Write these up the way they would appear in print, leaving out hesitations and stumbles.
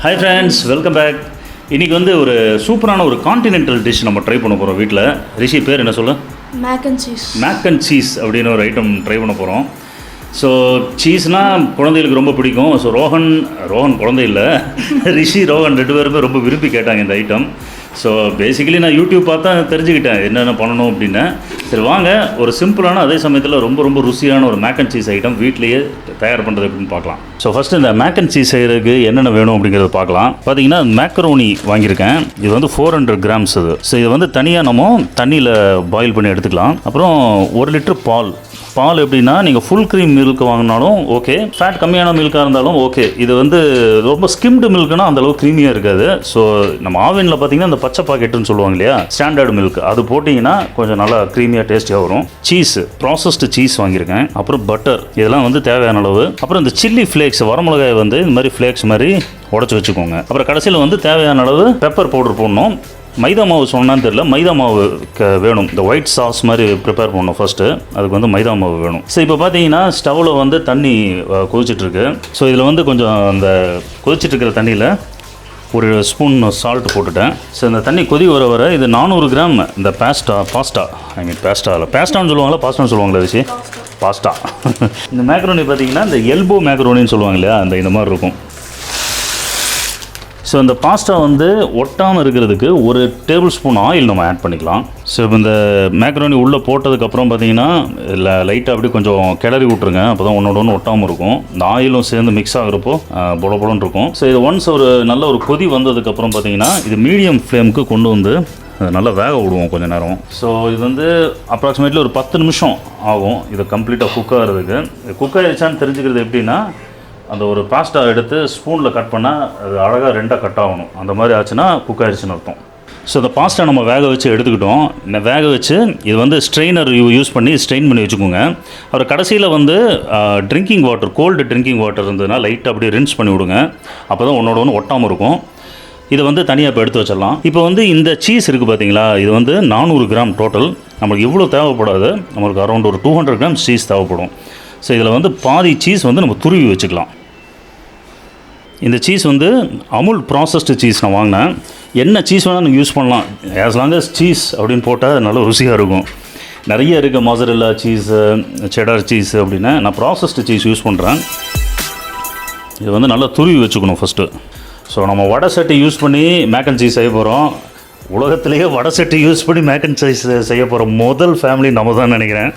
Hi friends, welcome back. இன்றைக்கி வந்து ஒரு சூப்பரான ஒரு கான்டினென்டல் டிஷ் நம்ம ட்ரை பண்ண போகிறோம் வீட்டில். ரிஷி பேர் என்ன சொல்ல? மேக் அண்ட் சீஸ் அப்படின்னு ஒரு ஐட்டம் ட்ரை பண்ண போகிறோம். ஸோ சீஸ்னால் குழந்தைகளுக்கு ரொம்ப பிடிக்கும். ஸோ ரோஹன் குழந்தை இல்லை, ரிஷி ரோஹன் 2 பேருமே ரொம்ப விரும்பி கேட்டாங்க இந்த ஐட்டம். ஸோ பேசிக்கலி நான் யூடியூப் பார்த்தா தெரிஞ்சுக்கிட்டேன் என்னென்ன பண்ணணும் அப்படின்னு. சரி வாங்க, ஒரு சிம்பிளான அதே சமயத்தில் ரொம்ப ரொம்ப ருசியான ஒரு மேக் அண்ட் சீஸ் ஐட்டம் வீட்லேயே தயார் பண்ணுறது அப்படின்னு பார்க்கலாம். ஸோ ஃபஸ்ட்டு இந்த மேக் அண்ட் சீஸ் செய்கிறதுக்கு என்னென்ன வேணும் அப்படிங்கிறத பார்க்கலாம். பார்த்தீங்கன்னா மேக்கரோனி வாங்கியிருக்கேன். இது வந்து 400 கிராம்ஸ். இது ஸோ இது வந்து தனியாக நம்ம தண்ணியில் பாயில் பண்ணி எடுத்துக்கலாம். அப்புறம் 1 லிட்டர் பால் எப்படின்னா நீங்கள் ஃபுல் க்ரீம் மில்க் வாங்கினாலும் ஓகே, ஃபேட் கம்மியான மில்காக இருந்தாலும் ஓகே. இது வந்து ரொம்ப ஸ்கிம்டு மில்க்னா அந்தளவுக்கு க்ரீமியாக இருக்காது. ஸோ நம்ம ஆவினில் பார்த்தீங்கன்னா இந்த பச்சை பாக்கெட்டுன்னு சொல்லுவாங்க இல்லையா, ஸ்டாண்டர்ட் மில்க், அது போட்டிங்கன்னா கொஞ்சம் நல்லா க்ரீமியாக டேஸ்டியாக வரும். சீஸ், ப்ராசஸ்டு சீஸ் வாங்கியிருக்கேன். அப்புறம் பட்டர், இதெல்லாம் வந்து தேவையான அளவு. அப்புறம் இந்த சில்லி ஃப்ளேக்ஸ், வரமிளகாய் வந்து இந்த மாதிரி ஃப்ளேக்ஸ் மாதிரி உடச்சி வச்சுக்கோங்க. அப்புறம் கடைசியில் வந்து தேவையான அளவு பெப்பர் பவுடர் போடணும். மைதா மாவு சொன்னான்னு தெரியல, மைதா மாவு வேணும். இந்த ஒயிட் சாஸ் மாதிரி ப்ரிப்பேர் பண்ணணும் ஃபஸ்ட்டு, அதுக்கு வந்து மைதா மாவு வேணும். ஸோ இப்போ பார்த்தீங்கன்னா ஸ்டவ்வில் வந்து தண்ணி கொதிச்சிட்ருக்கு. ஸோ இதில் வந்து கொஞ்சம் அந்த கொதிச்சிட்ருக்கிற தண்ணியில் ஒரு ஸ்பூன் சால்ட் போட்டுட்டேன். ஸோ இந்த தண்ணி கொதி வர இது 400 கிராம் இந்த பேஸ்டான்னு சொல்லுவாங்களா, பாஸ்டான்னு சொல்லுவாங்களா ரிஷி? பாஸ்டா. இந்த மேக்ரோனி பார்த்தீங்கன்னா இந்த எல்போ மேக்ரோனின்னு சொல்லுவாங்க இல்லையா, இந்த மாதிரி இருக்கும். ஸோ இந்த பாஸ்டா வந்து ஒட்டாமல் இருக்கிறதுக்கு 1 டேபிள் ஸ்பூன் ஆயில் நம்ம ஆட் பண்ணிக்கலாம். ஸோ இப்போ இந்த மேக்ரோனி உள்ளே போட்டதுக்கப்புறம் பார்த்தீங்கன்னா லைட்டாக அப்படி கொஞ்சம் கிளறி விட்ருங்க, அப்போ தான் ஒன்று ஒட்டாமல் இருக்கும். இந்த ஆயிலும் சேர்ந்து மிக்ஸ் ஆகிறப்போ பொலன்னு இருக்கும். ஸோ இது ஒன்ஸ் ஒரு நல்ல ஒரு கொதி வந்ததுக்கப்புறம் பார்த்தீங்கன்னா இது மீடியம் ஃப்ளேமுக்கு கொண்டு வந்து நல்லா வேக விடுவோம் கொஞ்சம் நேரம். ஸோ இது வந்து அப்ராக்சிமேட்லி ஒரு 10 நிமிஷம் ஆகும் இது கம்ப்ளீட்டாக குக் ஆகிறதுக்கு. குக் ஆகிடுச்சான்னு தெரிஞ்சுக்கிறது எப்படின்னா, அந்த ஒரு பாஸ்டா எடுத்து ஸ்பூனில் கட் பண்ணால் அது அழகாக 2ஆக கட் ஆகணும். அந்த மாதிரி ஆச்சுன்னா குக் ஆகிடுச்சுன்னு அர்த்தம். ஸோ இந்த பாஸ்டா நம்ம வேக வச்சு எடுத்துக்கிட்டோம். வேக வச்சு இது வந்து ஸ்ட்ரெயினர் யூஸ் பண்ணி ஸ்ட்ரெயின் பண்ணி வச்சுக்கோங்க. அப்புறம் கடைசியில் வந்து drinking water, cold drinking water இருந்ததுன்னா லைட்டாக அப்படியே ரின்ஸ் பண்ணி விடுங்க, அப்போ தான் ஒன்று ஒட்டாமல் இருக்கும். இதை வந்து தனியாக இப்போ எடுத்து வச்சிடலாம். இப்போ வந்து இந்த சீஸ் இருக்குது பார்த்தீங்களா, இது வந்து 400 கிராம் டோட்டல். நம்மளுக்கு இவ்வளோ தேவைப்படாது, நம்மளுக்கு அரௌண்ட் ஒரு 200 கிராம் சீஸ் தேவைப்படும். ஸோ இதில் வந்து பாதி சீஸ் வந்து நம்ம துருவி வச்சுக்கலாம். இந்த சீஸ் வந்து அமுல் ப்ராசஸ்டு சீஸ் நான் வாங்கினேன். என்ன சீஸ் வேணால் நீங்கள் யூஸ் பண்ணலாம், ஆஸ் லாங் அஸ் சீஸ் அப்படின்னு போட்டால் நல்ல ருசியாக இருக்கும். நிறைய இருக்குது, மொசரெல்லா சீஸு, செடார் சீஸ் அப்படின்னு. நான் ப்ராசஸ்டு சீஸ் யூஸ் பண்ணுறேன். இது வந்து நல்லா துருவி வச்சுக்கணும் ஃபஸ்ட்டு. ஸோ நம்ம வடை சட்டி யூஸ் பண்ணி மேக் அண்ட் சீஸ் செய்ய போகிறோம். உலகத்திலேயே வடை சட்டி யூஸ் பண்ணி மேக் அண்ட் சீஸ் செய்ய போகிற முதல் ஃபேமிலி நம்ம தான் நினைக்கிறேன்.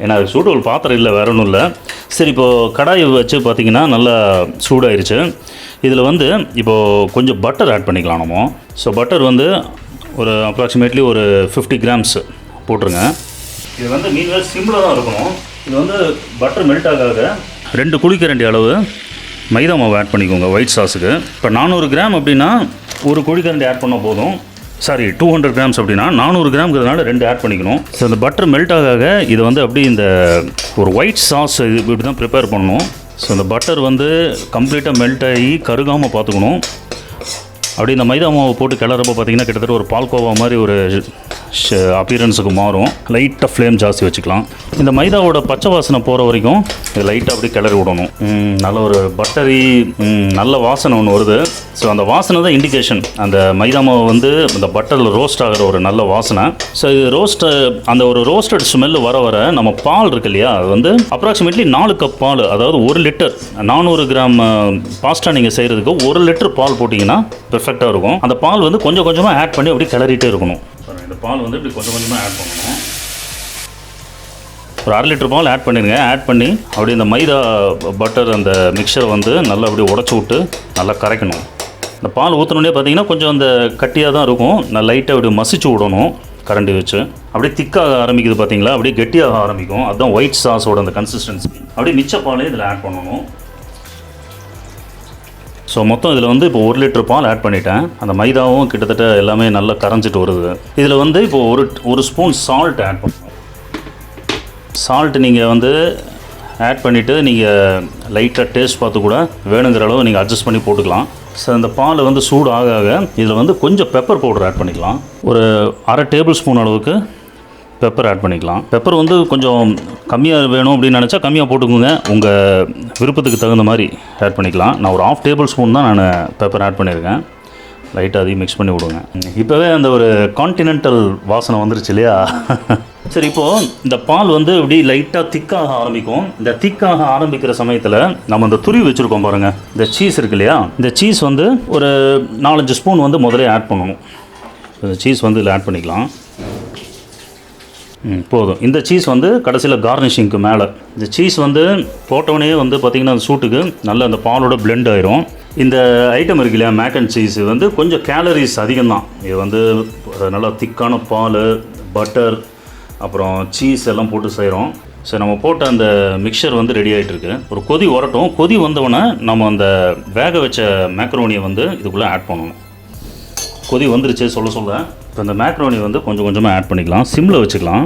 ஏன்னா அது சூட்டபிள் பாத்திரம் இல்லை, வேற ஒன்றும் இல்லை. சரி, இப்போது கடாயை வச்சு பார்த்திங்கன்னா நல்லா சூடாயிருச்சு. இதில் வந்து இப்போது கொஞ்சம் பட்டர் ஆட் பண்ணிக்கலாம் நம்ம. ஸோ பட்டர் வந்து ஒரு அப்ராக்சிமேட்லி ஒரு 50 கிராம்ஸ் போட்டுருங்க. இது வந்து மீன்வேல் சிம்பிளாக தான் இருக்கணும். இது வந்து பட்டர் மெல்ட் ஆக 2 குழிக்கரண்டி அளவு மைதா மாவு ஆட் பண்ணிக்கோங்க ஒயிட் சாஸுக்கு. இப்போ 400 கிராம் அப்படின்னா 1 குழிக்கரண்டி ஆட் பண்ணால் போதும். 200 கிராம்ஸ் அப்படின்னா 400 கிராம்ங்கிறதுனால 2 ஆட் பண்ணிக்கணும். ஸோ இந்த பட்டர் மெல்ட் ஆக இதை வந்து அப்படி இந்த ஒரு ஒயிட் சாஸ் இப்படி தான் ப்ரிப்பேர் பண்ணணும். ஸோ இந்த பட்டர் வந்து கம்ப்ளீட்டாக மெல்ட் ஆகி கருகாமல் பார்த்துக்கணும். அப்படி இந்த மைதா மாவை போட்டு கிளறப்போ பார்த்திங்கன்னா கிட்டத்தட்ட ஒரு பால்கோவா மாதிரி ஒரு அப்பியரன்ஸுக்கு மாறும். லைட்டாக ஃப்ளேம் ஜாஸ்தி வச்சுக்கலாம். இந்த மைதாவோட பச்சை வாசனை போகிற வரைக்கும் இது லைட்டாக அப்படி கிளறி விடணும். நல்ல ஒரு பட்டரி நல்ல வாசனை ஒன்று வருது. ஸோ அந்த வாசனை தான் இண்டிகேஷன், அந்த மைதா மாவு வந்து இந்த பட்டரில் ரோஸ்ட் ஆகிற ஒரு நல்ல வாசனை. ஸோ இது அந்த ஒரு ரோஸ்டட் ஸ்மெல்லு வர நம்ம பால் இருக்கு இல்லையா, அது வந்து அப்ராக்சிமேட்லி 4 கப் பால், அதாவது 1 லிட்டர் 400 கிராம் பாஸ்டா நீங்கள் செய்கிறதுக்கு 1 லிட்டர் பால் போட்டிங்கன்னா பெர்ஃபெக்டாக இருக்கும். அந்த பால் வந்து கொஞ்சம் கொஞ்சமாக ஆட் பண்ணி அப்படி கிளறிட்டே இருக்கணும். இந்த பால் வந்து இப்படி கொஞ்சம் கொஞ்சமாக ஆட் பண்ணணும். ஒரு 1/2 லிட்டர் பால் ஆட் பண்ணிடுங்க. ஆட் பண்ணி அப்படி இந்த மைதா பட்டர் அந்த மிக்சரை வந்து நல்லா அப்படி உடச்சி விட்டு நல்லா கரைக்கணும். இந்த பால் ஊற்றினோடனே பார்த்தீங்கன்னா கொஞ்சம் அந்த கட்டியாக தான் இருக்கும். நான் லைட்டாக அப்படி மசிச்சு விடணும் கரண்டி வச்சு. அப்படியே திக்காக ஆரம்பிக்குது பார்த்தீங்களா, அப்படியே கெட்டியாக ஆரம்பிக்கும். அதுதான் ஒயிட் சாஸோட அந்த கன்சிஸ்டன்சி. அப்படியே மிச்ச பாலே இதில் ஆட் பண்ணணும். ஸோ மொத்தம் இதில் வந்து இப்போ 1 லிட்டர் பால் ஆட் பண்ணிட்டேன். அந்த மைதாவும் கிட்டத்தட்ட எல்லாமே நல்லா கரைஞ்சிட்டு வருது. இதில் வந்து இப்போது ஒரு ஸ்பூன் சால்ட் ஆட் பண்ணணும். சால்ட் நீங்கள் வந்து ஆட் பண்ணிவிட்டு நீங்கள் லைட்டாக டேஸ்ட் பார்த்து கூட வேணுங்கிற அளவு நீங்கள் அட்ஜஸ்ட் பண்ணி போட்டுக்கலாம். ஸோ இந்த பால் வந்து சூடு ஆக இதில் வந்து கொஞ்சம் பெப்பர் பவுடர் ஆட் பண்ணிக்கலாம். ஒரு 1/2 டேபிள் ஸ்பூன் அளவுக்கு பெப்பர் ஆட் பண்ணிக்கலாம். பெப்பர் வந்து கொஞ்சம் கம்மியாக வேணும் அப்படின்னு நினச்சா கம்மியாக போட்டுக்கோங்க. உங்கள் விருப்பத்துக்கு தகுந்த மாதிரி ஆட் பண்ணிக்கலாம். நான் ஒரு 1/2 டேபிள் ஸ்பூன் தான் நான் பெப்பர் ஆட் பண்ணியிருக்கேன். லைட்டாக அதையும் மிக்ஸ் பண்ணி விடுங்க. இப்போவே அந்த ஒரு கான்டினென்டல் வாசனை வந்துருச்சு இல்லையா? சரி, இப்போது இந்த பால் வந்து இப்படி லைட்டாக திக்காக ஆரம்பிக்கும். இந்த திக்காக ஆரம்பிக்கிற சமயத்தில் நம்ம இந்த துருவி வச்சுருக்கோம் பாருங்கள், இந்த சீஸ் இருக்கு இல்லையா? இந்த சீஸ் வந்து ஒரு 4-5 ஸ்பூன் வந்து முதலே ஆட் பண்ணணும். இந்த சீஸ் வந்து இதில் ஆட் பண்ணிக்கலாம். போதும். இந்த சீஸ் வந்து கடைசியில் கார்னிஷிங்க்கு மேலே இந்த சீஸ் வந்து போட்டவனே வந்து பார்த்திங்கன்னா அந்த சூட்டுக்கு நல்ல அந்த பாலோட பிளெண்ட் ஆயிரும். இந்த ஐட்டம் இருக்கு இல்லையா, மேக் அண்ட் சீஸ் வந்து கொஞ்சம் கேலரிஸ் அதிகம்தான். இது வந்து நல்லா திக்கான பால், பட்டர், அப்புறம் சீஸ் எல்லாம் போட்டு செய்கிறோம். ஸோ நம்ம போட்ட அந்த மிக்சர் வந்து ரெடி ஆகிட்டுருக்கு. ஒரு கொதி வரட்டும். கொதி வந்தவொடனே நம்ம அந்த வேக வச்ச மேக்ரோனியை வந்து இதுக்குள்ளே ஆட் பண்ணணும். கொதி வந்துருச்சு சொல்ல இப்போ இந்த மேக்ரோனி வந்து கொஞ்சம் கொஞ்சமாக ஆட் பண்ணிக்கலாம். சிம்மில் வச்சுக்கலாம்.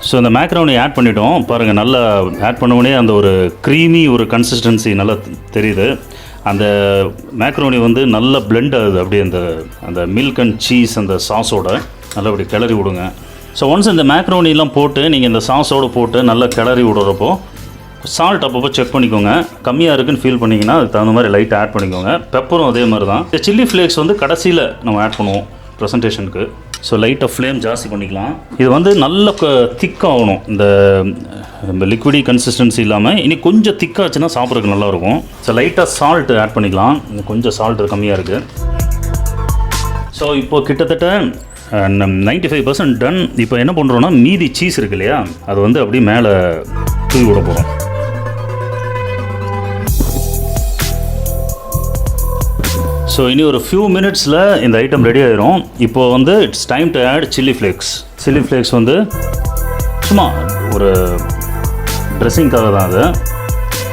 ஸோ இந்த மேக்ரோனி ஆட் பண்ணிட்டோம் பாருங்கள். நல்லா ஆட் பண்ணவுடனே அந்த ஒரு க்ரீமி ஒரு கன்சிஸ்டன்சி நல்லா தெரியுது. அந்த மேக்ரோனி வந்து நல்லா பிளெண்ட் ஆகுது அப்படியே அந்த மில்க் அண்ட் சீஸ் அந்த சாஸோட நல்லா அப்படி கிளறி விடுங்க. ஸோ ஒன்ஸ் இந்த மேக்ரோனிலாம் போட்டு நீங்கள் இந்த சாஸோடு போட்டு நல்லா கிளறி விடுறப்போ சால்ட் அப்பப்போ செக் பண்ணிக்கோங்க. கம்மியாக இருக்குன்னு ஃபீல் பண்ணிங்கன்னா அதுக்கு தகுந்த மாதிரி லைட்டாக ஆட் பண்ணிக்கோங்க. பெப்பரும் அதே மாதிரி தான். இந்த சில்லி ஃப்ளேக்ஸ் வந்து கடைசியில் நம்ம ஆட் பண்ணுவோம் ப்ரெசன்டேஷனுக்கு. ஸோ லைட்டாக ஃப்ளேம் ஜாஸ்தி பண்ணிக்கலாம். இது வந்து நல்ல திக்காகணும். இந்த லிக்விடி கன்சிஸ்டன்சி இல்லாமல் இனி கொஞ்சம் திக்காச்சுன்னா சாப்பிட்றதுக்கு நல்லாயிருக்கும். ஸோ லைட்டாக சால்ட் ஆட் பண்ணிக்கலாம். கொஞ்சம் சால்ட் கம்மியாக இருக்குது. ஸோ இப்போது கிட்டத்தட்ட 95% டன். இப்போ என்ன பண்ணுறோன்னா மீதி சீஸ் இருக்கு இல்லையா, அது வந்து அப்படியே மேலே தூவி விட போகிறோம். ஸோ இனி ஒரு ஃபியூ மினிட்ஸில் இந்த ஐட்டம் ரெடி ஆயிரும். இப்போது வந்து it's time to add chilli flakes. Chilli flakes வந்து சும்மா ஒரு ட்ரெஸ்ஸிங்காக தான், அது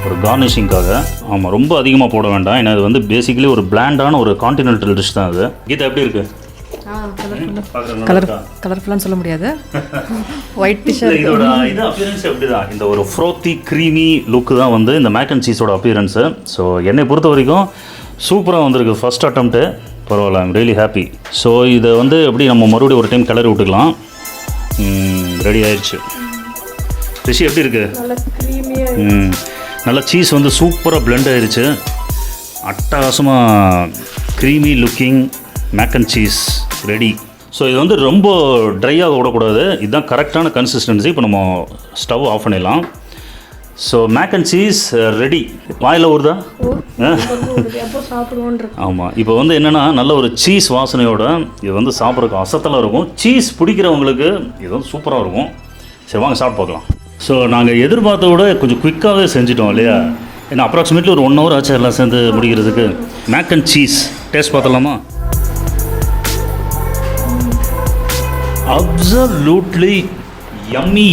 ஒரு கார்னிஷிங்காக. ஆமாம், ரொம்ப அதிகமாக போட வேண்டாம். ஏன்னா இது வந்து பேசிக்கலி ஒரு பிளாண்டான ஒரு கான்டினென்டல் டிஷ் தான் அது. கீதா எப்படி இருக்குது? கலர்ஃபுல்லான்னு சொல்ல முடியாது. White dish. இதோட இது அப்பியரன்ஸ் எப்படி தான், இந்த ஒரு ஃப்ரோத்தி க்ரீமி லுக்கு தான் வந்து இந்த மேக் அண்ட் சீஸோட அப்பியரன்ஸு. ஸோ என்னை பொறுத்த வரைக்கும் சூப்பராக வந்திருக்கு. ஃபர்ஸ்ட் அட்டம்ப்ட்டு பரவாயில்ல. I'm really happy. ஸோ இதை வந்து எப்படி நம்ம மறுபடியும் ஒரு டைம் கிளறி விட்டுக்கலாம். ரெடி ஆயிடுச்சு. ரிஷி எப்படி இருக்குது? நல்லா சீஸ் வந்து சூப்பராக பிளெண்ட் ஆயிடுச்சு. அட்டகாசமாக creamy looking mac and cheese ready. So இது வந்து ரொம்ப ட்ரையாக விடக்கூடாது. இதுதான் கரெக்டான கன்சிஸ்டன்சி. இப்போ நம்ம ஸ்டவ் ஆஃப் பண்ணிடலாம். So mac and cheese ready. வாயில் ஊறுதா? ஆமாம். இப்போ வந்து என்னென்னா நல்ல ஒரு சீஸ் வாசனையோட இது வந்து சாப்பிட்றதுக்கு அசத்தலாக இருக்கும். சீஸ் பிடிக்கிறவங்களுக்கு இது வந்து சூப்பராக இருக்கும். சரி, வாங்க சாப்பிட்டு பார்க்கலாம். ஸோ நாங்கள் எதிர்பார்த்த விட கொஞ்சம் குயிக்காகவே செஞ்சிட்டோம் இல்லையா? ஏன்னா அப்ராக்சிமேட்லி ஒரு 1 hour ஆச்சு எல்லாம் சேர்ந்து முடிக்கிறதுக்கு. மேக் அண்ட் சீஸ் டேஸ்ட் பார்த்தலாமா? Absolutely yummy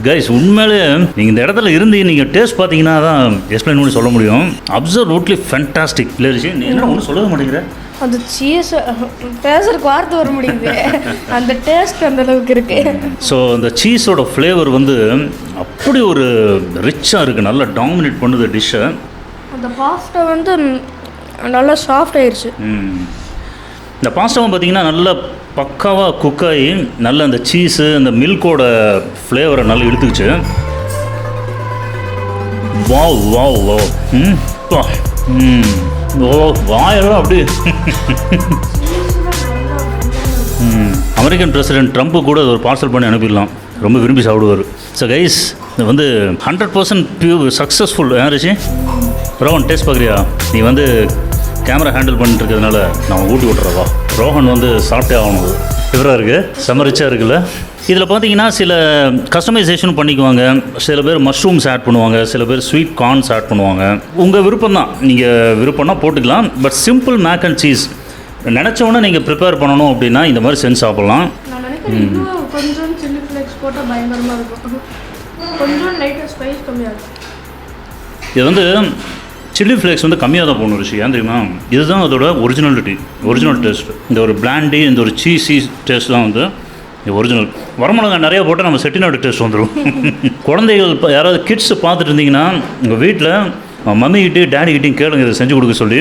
guys. உண்மையிலே நீங்கள் இந்த இடத்துல இருந்து நீங்கள் டேஸ்ட் பார்த்தீங்கன்னா தான் எக்ஸ்பிளைன் பண்ணி சொல்ல முடியும். Absolutely fantastic. இல்லை ரிஷி, நீ என்ன ஒன்றும் சொல்லவே மாட்டேங்கிற? அந்த சீஸ் பேசுறதுக்கு வார்த்தை வர முடியுது. அந்த டேஸ்ட் அந்த அளவுக்கு இருக்கு. ஸோ அந்த சீஸோட ஃப்ளேவர் வந்து அப்படி ஒரு ரிச்சாக இருக்குது. நல்லா டாமினேட் பண்ணுது டிஷ்ஷை. அந்த பாஸ்தா வந்து நல்லா சாஃப்ட் ஆயிடுச்சு. இந்த பாஸ்தாவும் பார்த்தீங்கன்னா நல்லா பக்காவாக குக்காகி நல்ல அந்த சீஸு அந்த மில்கோட ஃப்ளேவரை நல்லா இழுத்துக்குச்சு. Wow wow wow. வாயெல்லாம் அப்படி. அமெரிக்கன் பிரசிடென்ட் ட்ரம்ப்பு கூட ஒரு பார்சல் பண்ணி அனுப்பிடலாம். ரொம்ப விரும்பி சாப்பிடுவார். ஸோ கைஸ், இது வந்து 100% சக்ஸஸ்ஃபுல். ரிஷி, ரோஹன் டேஸ்ட் பார்க்குறியா? நீ வந்து கேமரா ஹேண்டில் பண்ணிட்டு இருக்கிறதுனால நான் ஊட்டி விட்றவா. ரோஹன் வந்து சாப்பிட்டே ஆகணும். இவராக இருக்குது, செம்ம ரிச்சாக இருக்குல்ல. இதில் பார்த்தீங்கன்னா சில கஸ்டமைசேஷன் பண்ணிக்குவாங்க. சில பேர் மஷ்ரூம்ஸ் ஆட் பண்ணுவாங்க, சில பேர் ஸ்வீட் கார்ன்ஸ் ஆட் பண்ணுவாங்க. உங்கள் விருப்பம் தான், நீங்கள் விருப்பம்னா போட்டுக்கலாம். But simple mac and cheese நினச்சவொன்னே நீங்கள் ப்ரிப்பேர் பண்ணணும் அப்படின்னா இந்த மாதிரி செஞ்சு சாப்பிட்லாம். கொஞ்சம் சில்லி ஃப்ளேக்ஸ் போட்டால் பயங்கரமாக இருக்கும். கொஞ்சம் லைட்டாக ஸ்பைஸ் கம்மியாக இருக்கும். இது வந்து சில்லி ஃப்ளேக்ஸ் வந்து கம்மியாக தான் போகணும் ரிஷி. ஏன் தெரியுமா? இதுதான் அதோட ஒரிஜினல் டேஸ்ட். இந்த ஒரு பிளாண்டி, இந்த ஒரு சீஸி டேஸ்ட் தான் வந்து ஒரிஜினல். வரமிளகா நிறையா போட்டால் நம்ம செட்டிநாடு டேஸ்ட் வந்துடும். குழந்தைகள் யாராவது கிட்ஸ் பார்த்துட்டு இருந்தீங்கன்னா உங்கள் வீட்டில் மம்மிக்கிட்டே டேடிக்கிட்டையும் கேளுங்க இதை செஞ்சு கொடுக்க சொல்லி.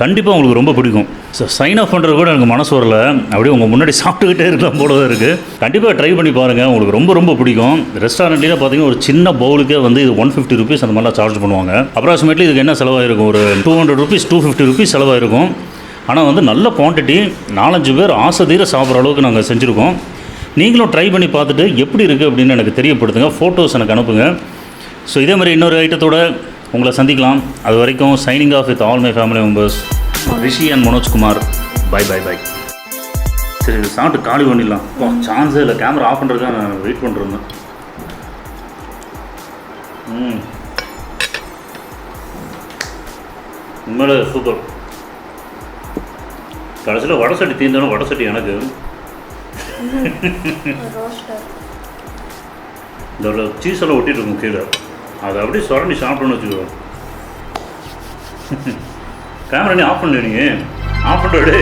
கண்டிப்பாக உங்களுக்கு ரொம்ப பிடிக்கும். ஸோ சைன் ஆஃப் பண்ணுறது கூட எனக்கு மனசு வரல, அப்படியே உங்கள் முன்னாடி சாப்பிட்டுக்கிட்டே இருக்கலாம் போல தான் இருக்குது. கண்டிப்பாக ட்ரை பண்ணி பாருங்கள், உங்களுக்கு ரொம்ப ரொம்ப பிடிக்கும். ரெஸ்டாரண்ட்லேயே பார்த்தீங்கன்னா ஒரு சின்ன பவுலுக்கே வந்து இது 150 rupees அந்த மாதிரிலாம் சார்ஜ் பண்ணுவாங்க. அப்ராக்சிமேட்லி இதுக்கு என்ன செலவாயிருக்கும், ஒரு 200 rupees 250 rupees செலவாயிருக்கும். ஆனால் வந்து நல்ல குவான்டிட்டி, 4-5 பேர் ஆசை தீர சாப்பிட்ற அளவுக்கு நாங்கள் செஞ்சுருக்கோம். நீங்களும் ட்ரை பண்ணி பார்த்துட்டு எப்படி இருக்குது அப்படின்னு எனக்கு தெரியப்படுத்துங்க, ஃபோட்டோஸ் எனக்கு அனுப்புங்க. ஸோ இதே மாதிரி இன்னொரு ஐட்டத்தோடு உங்களை சந்திக்கலாம். அது வரைக்கும் signing off with all my family members, Rishi and Manojkumar. Bye bye bye. சரி, இது சாப்பிட்டு காலி பண்ணிடலாம். சான்ஸே இல்லை, கேமரா ஆஃப் பண்ணுறதுக்காக நான் வெயிட் பண்ணிருந்தேன். உண்மையிலே சூப்பர். கடைசியில் வடை சட்டி தீர்ந்தாலும் வடை சட்டி எனக்கு. இதோட சீஸ் எல்லாம் ஒட்டிட்டு இருக்கும் கீழே, அதை அப்படியே சுரண்டி சாப்பிடணும்னு வச்சுக்கோ. கேமரா நீ ஆஃப் பண்ணு, நீங்கள் ஆஃப் பண்ணுறே.